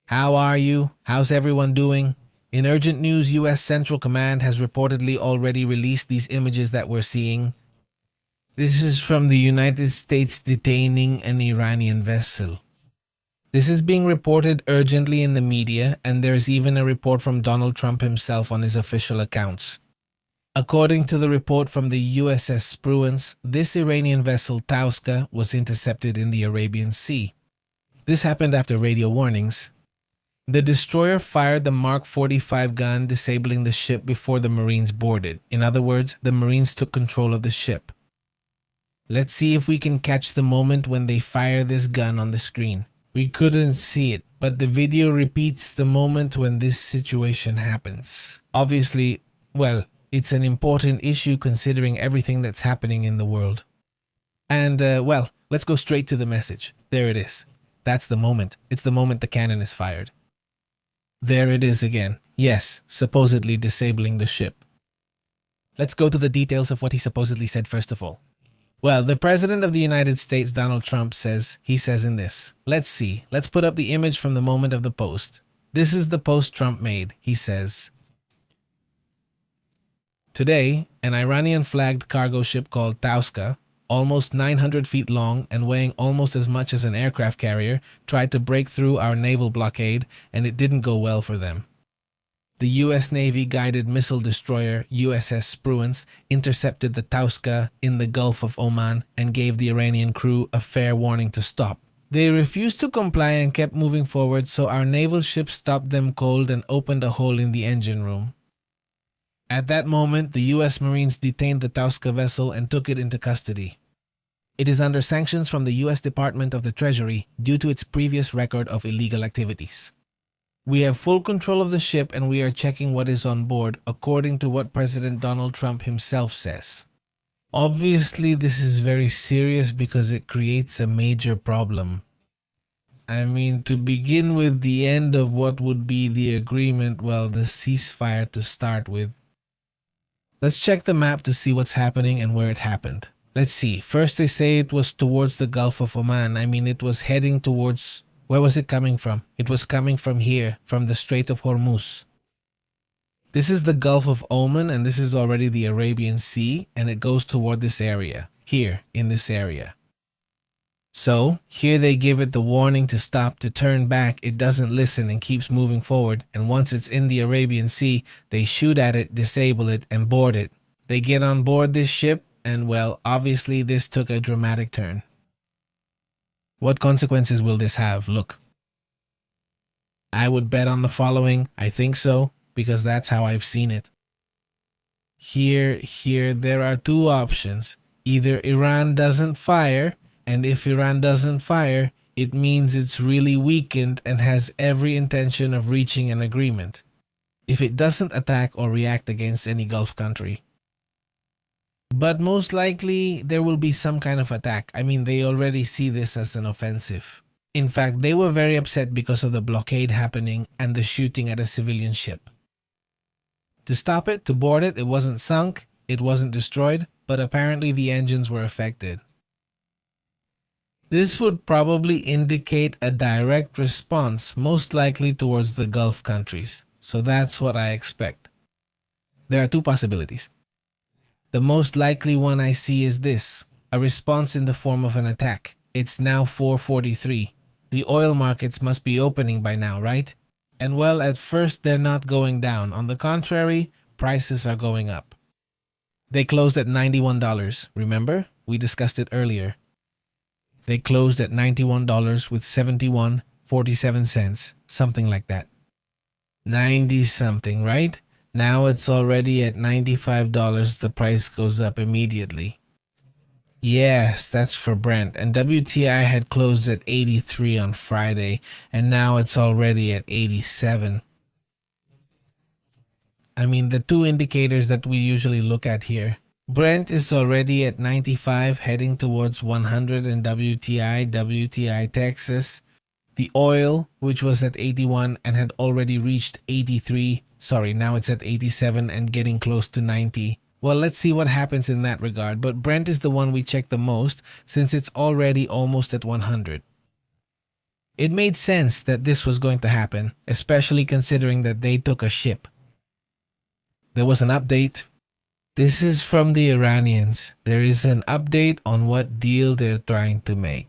How are you? How's everyone doing? In urgent news, US Central Command has reportedly already released these images that we're seeing. This is from the United States detaining an Iranian vessel. This is being reported urgently in the media, and there is even a report from Donald Trump himself on his official accounts. According to the report from the USS Spruance, this Iranian vessel Tauska was intercepted in the Arabian Sea. This happened after radio warnings. The destroyer fired the Mark 45 gun, disabling the ship before the Marines boarded. In other words, the Marines took control of the ship. Let's see if we can catch the moment when they fire this gun on the screen. We couldn't see it, but the video repeats the moment when this situation happens. Obviously, well, it's an important issue considering everything that's happening in the world. And, well, let's go straight to the message. There it is. That's the moment. It's the moment the cannon is fired. There it is again. Yes, supposedly disabling the ship. Let's go to the details of what he supposedly said first of all. Well, the President of the United States, Donald Trump, says in this. Let's see. Let's put up the image from the moment of the post. This is the post Trump made. He says, "Today, an Iranian-flagged cargo ship called Tauska, almost 900 feet long and weighing almost as much as an aircraft carrier, tried to break through our naval blockade, and it didn't go well for them. The U.S. Navy guided missile destroyer USS Spruance intercepted the Tauska in the Gulf of Oman and gave the Iranian crew a fair warning to stop. They refused to comply and kept moving forward, so our naval ship stopped them cold and opened a hole in the engine room. At that moment, the U.S. Marines detained the Tauska vessel and took it into custody. It is under sanctions from the U.S. Department of the Treasury due to its previous record of illegal activities. We have full control of the ship and we are checking what is on board, according to what President Donald Trump himself says." Obviously, this is very serious because it creates a major problem. I mean, to begin with, the end of what would be the agreement, well, the ceasefire to start with. Let's check the map to see what's happening and where it happened. Let's see. First, they say it was towards the Gulf of Oman. I mean, it was heading towards... Where was it coming from? It was coming from here, from the Strait of Hormuz. This is the Gulf of Oman, and this is already the Arabian Sea, and it goes toward this area, here, in this area. So, here they give it the warning to stop, to turn back. It doesn't listen and keeps moving forward, and once it's in the Arabian Sea, they shoot at it, disable it, and board it. They get on board this ship, and well, obviously this took a dramatic turn. What consequences will this have? Look. I would bet on the following. I think so, because that's how I've seen it. Here, there are two options. Either Iran doesn't fire, and if Iran doesn't fire, it means it's really weakened and has every intention of reaching an agreement. If it doesn't attack or react against any Gulf country. But most likely, there will be some kind of attack. I mean, they already see this as an offensive. In fact, they were very upset because of the blockade happening and the shooting at a civilian ship. To stop it, to board it, it wasn't sunk, it wasn't destroyed, but apparently the engines were affected. This would probably indicate a direct response, most likely towards the Gulf countries. So that's what I expect. There are two possibilities. The most likely one I see is this, a response in the form of an attack. It's now 4:43. The oil markets must be opening by now, right? And well, at first they're not going down. On the contrary, prices are going up. They closed at $91, remember? We discussed it earlier. They closed at $91 with 71.47 cents, something like that. 90 something, right? Now it's already at $95, the price goes up immediately. Yes, that's for Brent, and WTI had closed at 83 on Friday, and now it's already at 87. I mean, the two indicators that we usually look at here. Brent is already at 95, heading towards 100, and WTI Texas. The oil, which was at 81 and had already reached 83, now it's at 87 and getting close to 90. Well, let's see what happens in that regard, but Brent is the one we check the most since it's already almost at 100. It made sense that this was going to happen, especially considering that they took a ship. There was an update. This is from the Iranians. There is an update on what deal they're trying to make.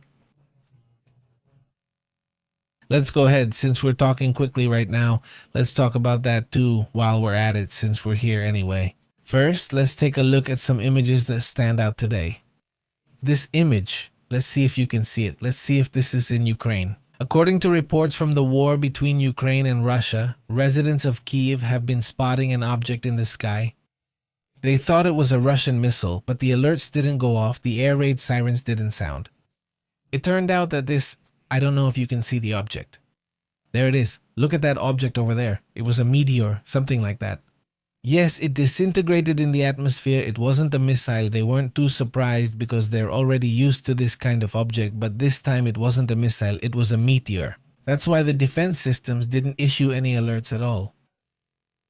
Let's go ahead, since we're talking quickly right now, let's talk about that too while we're at it, since we're here anyway. First, let's take a look at some images that stand out today. This image, let's see if you can see it. Let's see if this is in Ukraine. According to reports from the war between Ukraine and Russia, residents of Kyiv have been spotting an object in the sky. They thought it was a Russian missile, but the alerts didn't go off, the air raid sirens didn't sound. It turned out that I don't know if you can see the object. There it is. Look at that object over there. It was a meteor, something like that. Yes, it disintegrated in the atmosphere. It wasn't a missile. They weren't too surprised because they're already used to this kind of object, but this time it wasn't a missile, it was a meteor. That's why the defense systems didn't issue any alerts at all.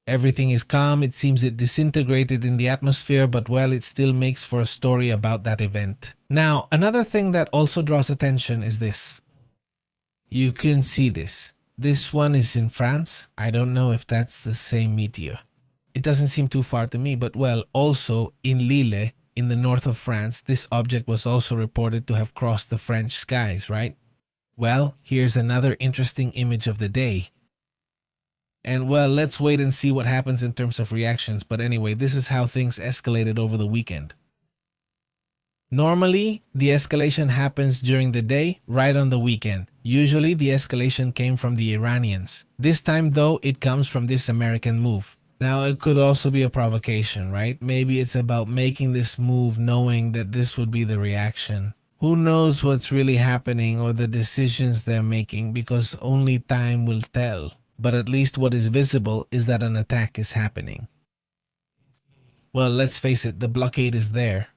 Everything is calm. It seems it disintegrated in the atmosphere, but well, it still makes for a story about that event. Now, another thing that also draws attention is this. You can see this. This one is in France. I don't know if that's the same meteor. It doesn't seem too far to me, but well, also in Lille, in the north of France, this object was also reported to have crossed the French skies, right? Well, here's another interesting image of the day. And well, let's wait and see what happens in terms of reactions, but anyway, this is how things escalated over the weekend. Normally, the escalation happens during the day, right on the weekend. Usually, the escalation came from the Iranians. This time, though, it comes from this American move. Now, it could also be a provocation, right? Maybe it's about making this move knowing that this would be the reaction. Who knows what's really happening or the decisions they're making, because only time will tell. But at least what is visible is that an attack is happening. Well, let's face it, the blockade is there.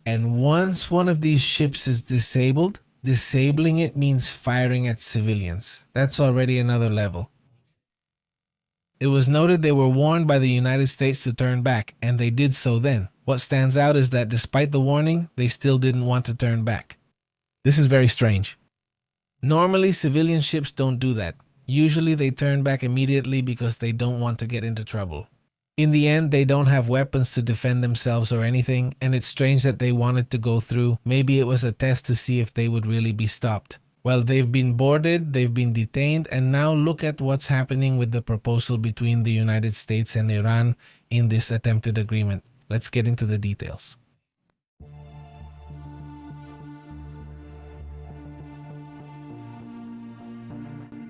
And once one of these ships is disabled, disabling it means firing at civilians. That's already another level. It was noted they were warned by the United States to turn back, and they did so then. What stands out is that despite the warning, they still didn't want to turn back. This is very strange. Normally, civilian ships don't do that. Usually, they turn back immediately because they don't want to get into trouble. In the end, they don't have weapons to defend themselves or anything, and it's strange that they wanted to go through. Maybe it was a test to see if they would really be stopped. Well, they've been boarded, they've been detained, and now look at what's happening with the proposal between the United States and Iran in this attempted agreement. Let's get into the details.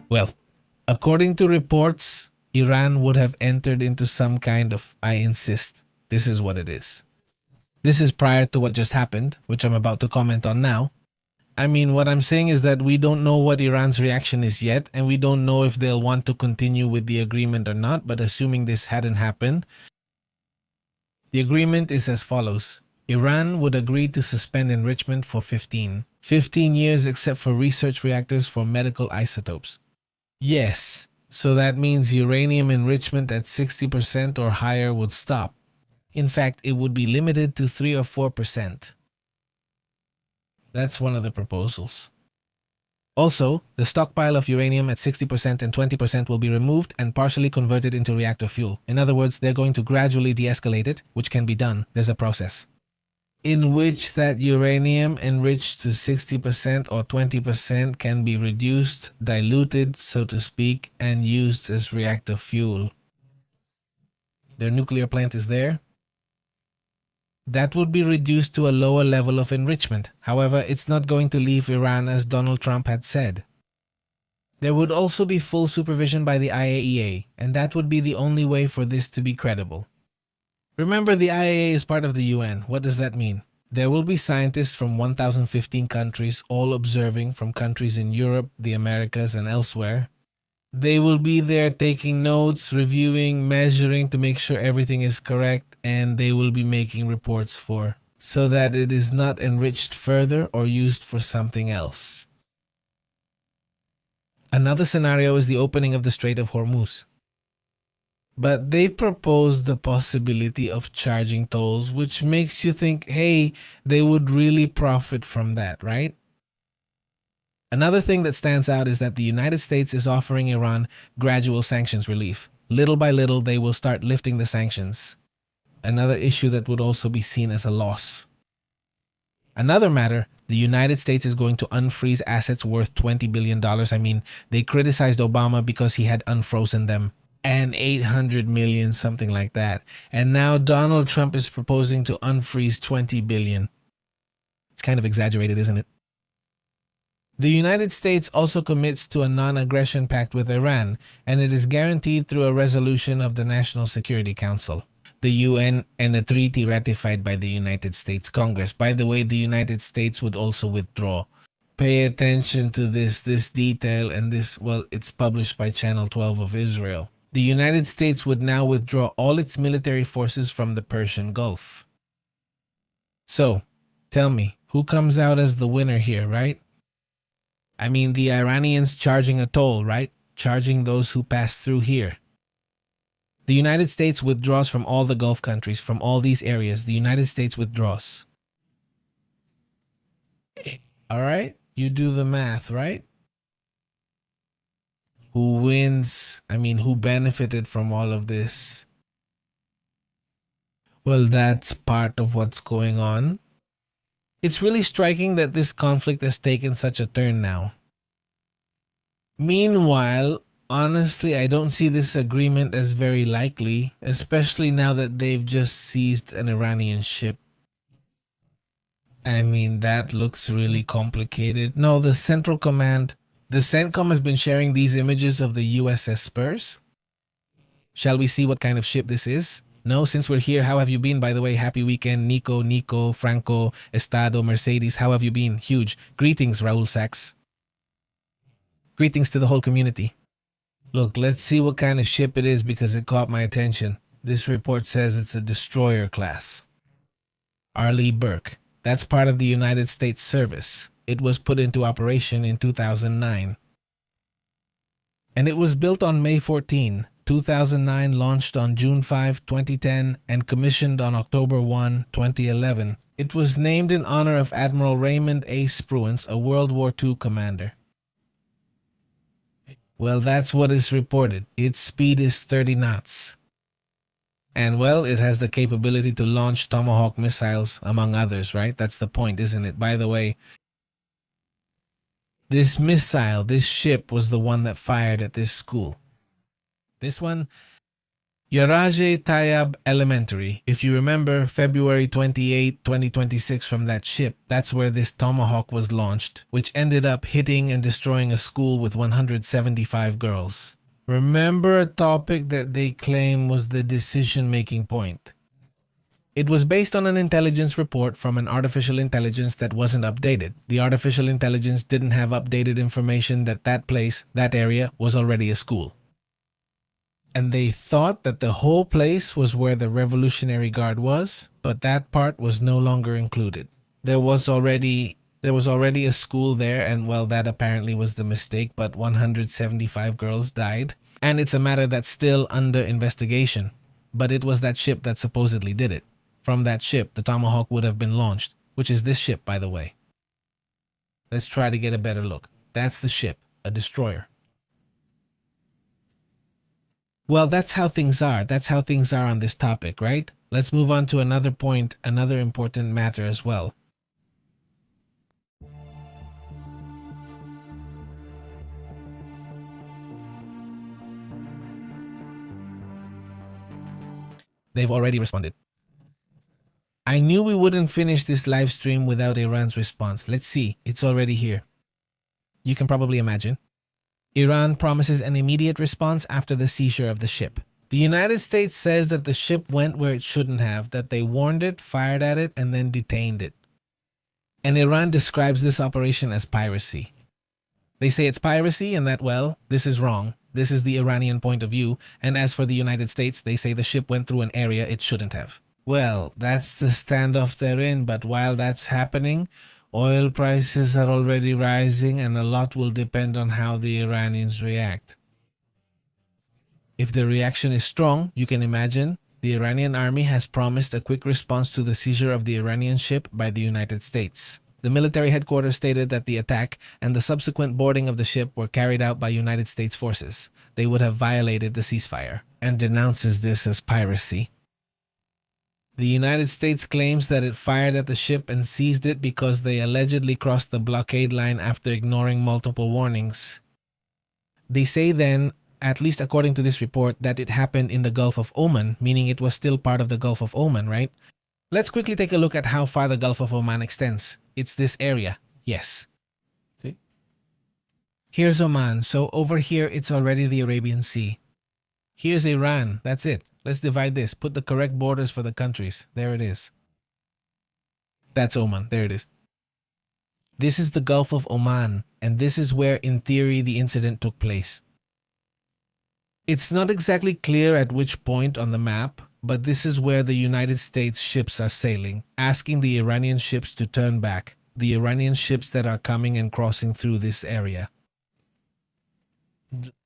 Well, according to reports, Iran would have entered into some kind of, I insist, this is what it is. This is prior to what just happened, which I'm about to comment on now. I mean, what I'm saying is that we don't know what Iran's reaction is yet, and we don't know if they'll want to continue with the agreement or not, but assuming this hadn't happened, the agreement is as follows. Iran would agree to suspend enrichment for 15 years except for research reactors for medical isotopes. Yes, so that means uranium enrichment at 60% or higher would stop. In fact, it would be limited to 3 or 4%. That's one of the proposals. Also, the stockpile of uranium at 60% and 20% will be removed and partially converted into reactor fuel. In other words, they're going to gradually de-escalate it, which can be done. There's a process in which that uranium enriched to 60% or 20% can be reduced, diluted, so to speak, and used as reactor fuel. Their nuclear plant is there. That would be reduced to a lower level of enrichment. However, it's not going to leave Iran as Donald Trump had said. There would also be full supervision by the IAEA, and that would be the only way for this to be credible. Remember, the IAEA is part of the UN. What does that mean? There will be scientists from 1,015 countries, all observing from countries in Europe, the Americas, and elsewhere. They will be there taking notes, reviewing, measuring to make sure everything is correct, and they will be making reports so that it is not enriched further or used for something else. Another scenario is the opening of the Strait of Hormuz. But they propose the possibility of charging tolls, which makes you think, hey, they would really profit from that, right? Another thing that stands out is that the United States is offering Iran gradual sanctions relief. Little by little, they will start lifting the sanctions. Another issue that would also be seen as a loss. Another matter, the United States is going to unfreeze assets worth $20 billion. I mean, they criticized Obama because he had unfrozen them. And 800 million, something like that. And now Donald Trump is proposing to unfreeze 20 billion. It's kind of exaggerated, isn't it? The United States also commits to a non-aggression pact with Iran, and it is guaranteed through a resolution of the National Security Council, the UN, and a treaty ratified by the United States Congress. By the way, the United States would also withdraw. Pay attention to this detail, and this, well, it's published by Channel 12 of Israel. The United States would now withdraw all its military forces from the Persian Gulf. So, tell me, who comes out as the winner here, right? I mean, the Iranians charging a toll, right? Charging those who pass through here. The United States withdraws from all the Gulf countries, from all these areas. The United States withdraws. All right? You do the math, right? Who wins? I mean, who benefited from all of this? Well, that's part of what's going on. It's really striking that this conflict has taken such a turn now. Meanwhile, honestly, I don't see this agreement as very likely, especially now that they've just seized an Iranian ship. I mean, that looks really complicated. No, the Central Command, the CENTCOM has been sharing these images of the USS Spurs. Shall we see what kind of ship this is? No, since we're here, how have you been? By the way, happy weekend. Nico, Franco, Estado, Mercedes, how have you been? Huge. Greetings, Raul Sachs. Greetings to the whole community. Look, let's see what kind of ship it is because it caught my attention. This report says it's a destroyer class. Arleigh Burke. That's part of the United States service. It was put into operation in 2009. And it was built on May 14, 2009, launched on June 5, 2010, and commissioned on October 1, 2011. It was named in honor of Admiral Raymond A. Spruance, a World War II commander. Well, that's what is reported. Its speed is 30 knots. And well, it has the capability to launch Tomahawk missiles, among others, right? That's the point, isn't it? By the way, this missile, this ship, was the one that fired at this school. This one, Yaraje Tayyab Elementary. If you remember February 28, 2026 from that ship, that's where this Tomahawk was launched, which ended up hitting and destroying a school with 175 girls. Remember a topic that they claim was the decision-making point. It was based on an intelligence report from an artificial intelligence that wasn't updated. The artificial intelligence didn't have updated information that that place, that area, was already a school. And they thought that the whole place was where the Revolutionary Guard was, but that part was no longer included. There was already a school there, and well, that apparently was the mistake, but 175 girls died. And it's a matter that's still under investigation. But it was that ship that supposedly did it. From that ship, the Tomahawk would have been launched, which is this ship, by the way. Let's try to get a better look. That's the ship, a destroyer. Well, that's how things are. That's how things are on this topic, right? Let's move on to another point, another important matter as well. They've already responded. I knew we wouldn't finish this live stream without Iran's response. Let's see. It's already here. You can probably imagine. Iran promises an immediate response after the seizure of the ship. The United States says that the ship went where it shouldn't have, that they warned it, fired at it, and then detained it. And Iran describes this operation as piracy. They say it's piracy and that, well, this is wrong. This is the Iranian point of view. And as for the United States, they say the ship went through an area it shouldn't have. Well, that's the standoff they're in, but while that's happening, oil prices are already rising and a lot will depend on how the Iranians react. If the reaction is strong, you can imagine, the Iranian army has promised a quick response to the seizure of the Iranian ship by the United States. The military headquarters stated that the attack and the subsequent boarding of the ship were carried out by United States forces. They would have violated the ceasefire, and denounces this as piracy. The United States claims that it fired at the ship and seized it because they allegedly crossed the blockade line after ignoring multiple warnings. They say then, at least according to this report, that it happened in the Gulf of Oman, meaning it was still part of the Gulf of Oman, right? Let's quickly take a look at how far the Gulf of Oman extends. It's this area. Yes. See? Here's Oman. So over here, it's already the Arabian Sea. Here's Iran. That's it. Let's divide this. Put the correct borders for the countries. There it is. That's Oman. There it is. This is the Gulf of Oman, and this is where, in theory, the incident took place. It's not exactly clear at which point on the map, but this is where the United States ships are sailing, asking the Iranian ships to turn back, the Iranian ships that are coming and crossing through this area.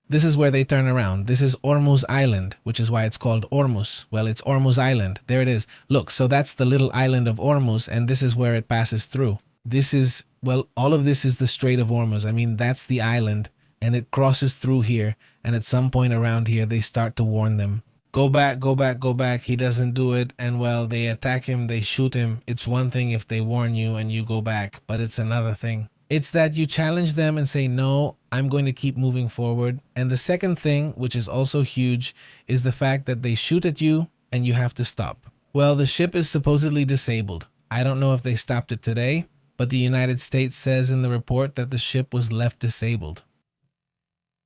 This is where they turn around. This is Ormuz Island, which is why it's called Ormuz. Well, it's Ormuz Island. There it is. Look, so that's the little island of Ormuz, and this is where it passes through. This is, well, all of this is the Strait of Ormuz. I mean, that's the island, and it crosses through here, and at some point around here, they start to warn them. Go back, go back, go back. He doesn't do it, and well, they attack him, they shoot him. It's one thing if they warn you and you go back, but it's another thing. It's that you challenge them and say, no, I'm going to keep moving forward. And the second thing, which is also huge, is the fact that they shoot at you and you have to stop. Well, the ship is supposedly disabled. I don't know if they stopped it today, but the United States says in the report that the ship was left disabled.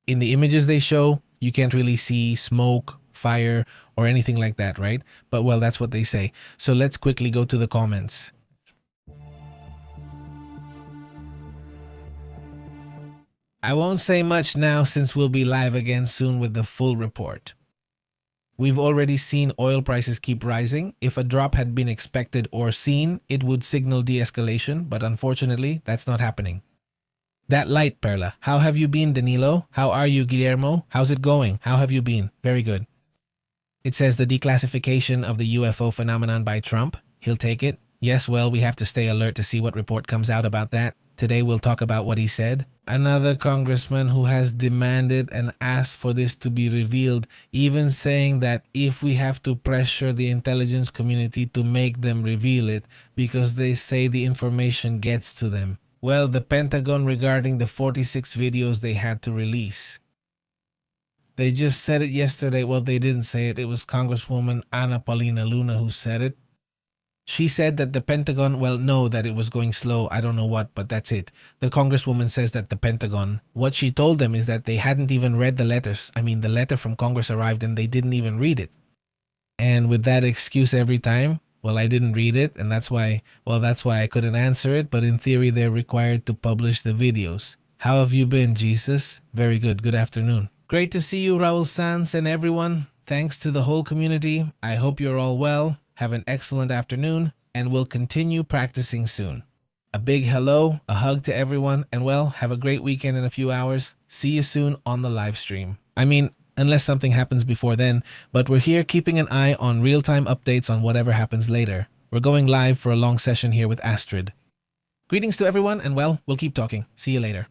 In the images they show, you can't really see smoke, fire, or anything like that, right? But well, that's what they say. So let's quickly go to the comments. I won't say much now since we'll be live again soon with the full report. We've already seen oil prices keep rising. If a drop had been expected or seen, it would signal de-escalation, but unfortunately, that's not happening. That light, Perla. How have you been, Danilo? How are you, Guillermo? How's it going? How have you been? Very good. It says the declassification of the UFO phenomenon by Trump. He'll take it. Yes, well, we have to stay alert to see what report comes out about that. Today we'll talk about what he said. Another congressman who has demanded and asked for this to be revealed, even saying that if we have to pressure the intelligence community to make them reveal it because they say the information gets to them. Well, the Pentagon regarding the 46 videos they had to release. They just said it yesterday. Well, they didn't say it. It was Congresswoman Ana Paulina Luna who said it. She said that the Pentagon, well, no, that it was going slow. I don't know what, but that's it. The Congresswoman says that the Pentagon, what she told them is that they hadn't even read the letters. I mean, the letter from Congress arrived and they didn't even read it. And with that excuse every time, well, I didn't read it, and that's why I couldn't answer it, but in theory, they're required to publish the videos. How have you been, Jesus? Very good. Good afternoon. Great to see you, Raul Sanz, and everyone. Thanks to the whole community. I hope you're all well. Have an excellent afternoon, and we'll continue practicing soon. A big hello, a hug to everyone, and well, have a great weekend in a few hours. See you soon on the live stream. I mean, unless something happens before then, but we're here keeping an eye on real-time updates on whatever happens later. We're going live for a long session here with Astrid. Greetings to everyone, and well, we'll keep talking. See you later.